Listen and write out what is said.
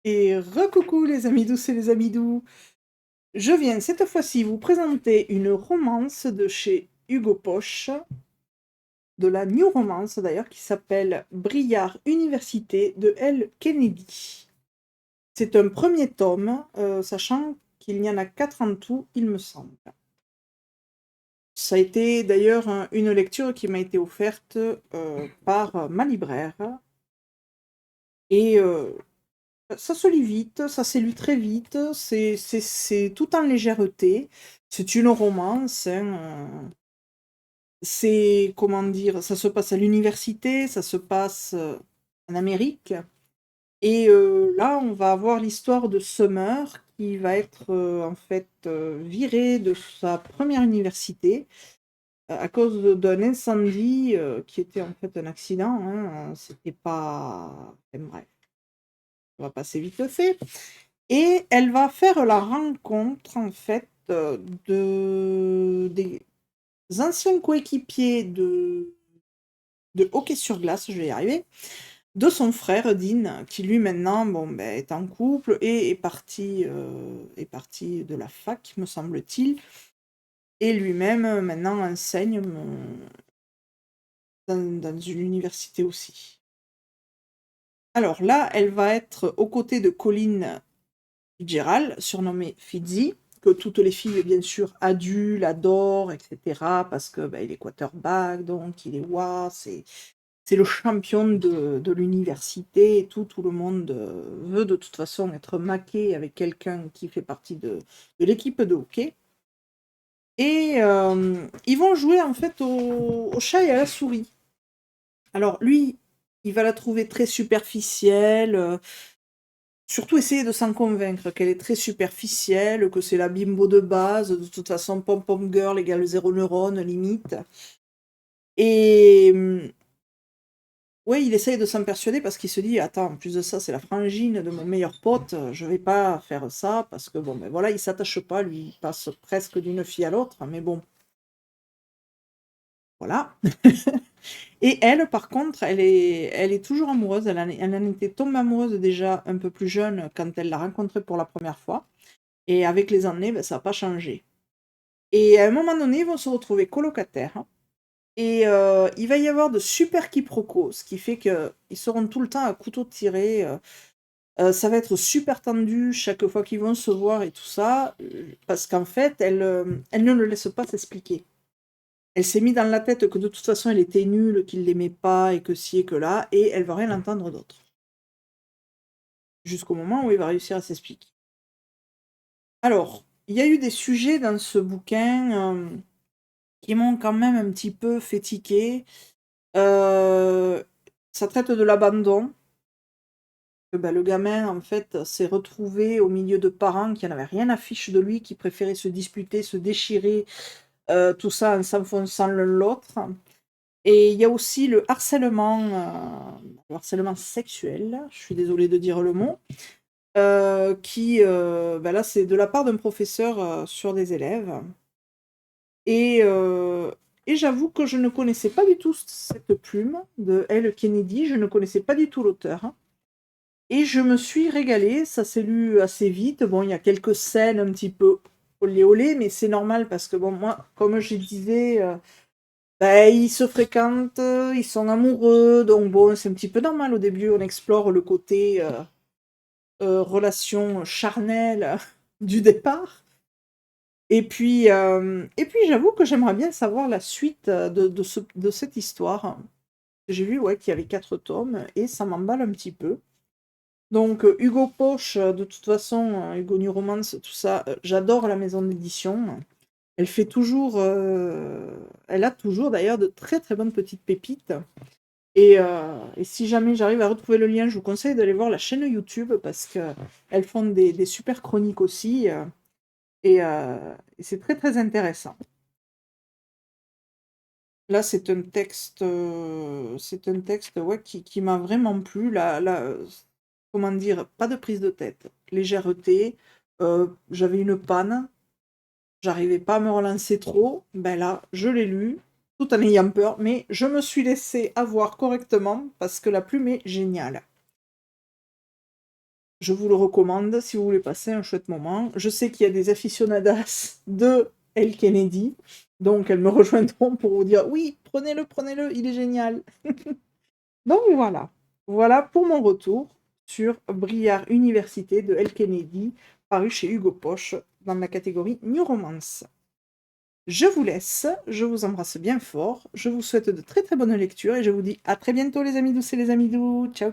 Et recoucou les amis douces et les amis doux. Je viens cette fois-ci vous présenter une romance de chez Hugo Poche, de la New Romance d'ailleurs, qui s'appelle Briard Université de L. Kennedy. C'est un premier tome, sachant qu'il y en a 4 en tout, il me semble. Ça a été d'ailleurs une lecture qui m'a été offerte par ma libraire. Et ça se lit vite, ça s'est lu très vite, c'est tout en légèreté. C'est une romance, hein, c'est, comment dire, ça se passe à l'université, ça se passe en Amérique. Et là, on va avoir l'histoire de Summer qui va être en fait virée de sa première université à cause d'un incendie qui était en fait un accident. Hein, c'était pas. Enfin, bref, on va passer vite fait. Et elle va faire la rencontre, en fait, des anciens coéquipiers de hockey sur glace, je vais y arriver, de son frère Dean, qui lui maintenant bon, ben, est en couple et est parti de la fac, me semble-t-il, et lui-même maintenant enseigne dans une université aussi. Alors là, elle va être aux côtés de Colin Fitzgerald, surnommé Fitzy, que toutes les filles, bien sûr, adulent, adorent, etc. Parce que il est quarterback, donc il est c'est le champion de l'université et tout le monde veut de toute façon être maqué avec quelqu'un qui fait partie de l'équipe de hockey. Et ils vont jouer en fait au chat et à la souris. Alors lui, il va la trouver très superficielle, surtout essayer de s'en convaincre qu'elle est très superficielle, que c'est la bimbo de base, de toute façon pom-pom girl égale zéro neurone, limite. Et ouais, il essaye de s'en persuader parce qu'il se dit, attends, en plus de ça, c'est la frangine de mon meilleur pote, je vais pas faire ça, parce que bon, ben voilà, il s'attache pas, lui, il passe presque d'une fille à l'autre, mais bon, voilà. Et elle, par contre, elle est toujours amoureuse, elle en était tombée amoureuse déjà un peu plus jeune quand elle l'a rencontré pour la première fois. Et avec les années, ben, ça n'a pas changé. Et à un moment donné, ils vont se retrouver colocataires. Et il va y avoir de super quiproquos, ce qui fait qu'ils seront tout le temps à couteau tiré. Ça va être super tendu chaque fois qu'ils vont se voir et tout ça, parce qu'en fait, elle ne le laisse pas s'expliquer. Elle s'est mis dans la tête que de toute façon, elle était nulle, qu'il l'aimait pas, et que ci et que là, et elle va rien entendre d'autre. Jusqu'au moment où il va réussir à s'expliquer. Alors, il y a eu des sujets dans ce bouquin qui m'ont quand même un petit peu fait tiquer. Ça traite de l'abandon. Le gamin, en fait, s'est retrouvé au milieu de parents qui n'avaient rien à fiche de lui, qui préféraient se disputer, se déchirer, tout ça en s'enfonçant l'un l'autre. Et il y a aussi le harcèlement sexuel, je suis désolée de dire le mot, qui, là, c'est de la part d'un professeur sur des élèves. Et, et j'avoue que je ne connaissais pas du tout cette plume de L. Kennedy, je ne connaissais pas du tout l'auteur. Et je me suis régalée, ça s'est lu assez vite. Bon, il y a quelques scènes un petit peu olé olé, mais c'est normal parce que bon, moi, comme je disais, ils se fréquentent, ils sont amoureux, donc bon, c'est un petit peu normal au début, on explore le côté relation charnelle du départ. Et puis j'avoue que j'aimerais bien savoir la suite de cette histoire. J'ai vu ouais, qu'il y avait 4 tomes et ça m'emballe un petit peu. Donc Hugo Poche, de toute façon, Hugo New Romance, tout ça, j'adore la maison d'édition. Elle fait toujours, elle a toujours d'ailleurs de très très bonnes petites pépites. Et si jamais j'arrive à retrouver le lien, je vous conseille d'aller voir la chaîne YouTube parce qu'elles font des super chroniques aussi. Et c'est très très intéressant. Là, c'est un texte ouais, qui m'a vraiment plu. Comment dire, pas de prise de tête, légèreté. J'avais une panne, j'arrivais pas à me relancer trop. Ben là, je l'ai lu, tout en ayant peur, mais je me suis laissée avoir correctement parce que la plume est géniale. Je vous le recommande si vous voulez passer un chouette moment. Je sais qu'il y a des aficionadas de Elle Kennedy, donc elles me rejoindront pour vous dire oui, prenez-le, il est génial. Donc voilà. Voilà pour mon retour sur Briard Université de Elle Kennedy, paru chez Hugo Poche dans la catégorie New Romance. Je vous laisse, je vous embrasse bien fort, je vous souhaite de très très bonnes lectures et je vous dis à très bientôt les amis douces et les amis doux. Ciao!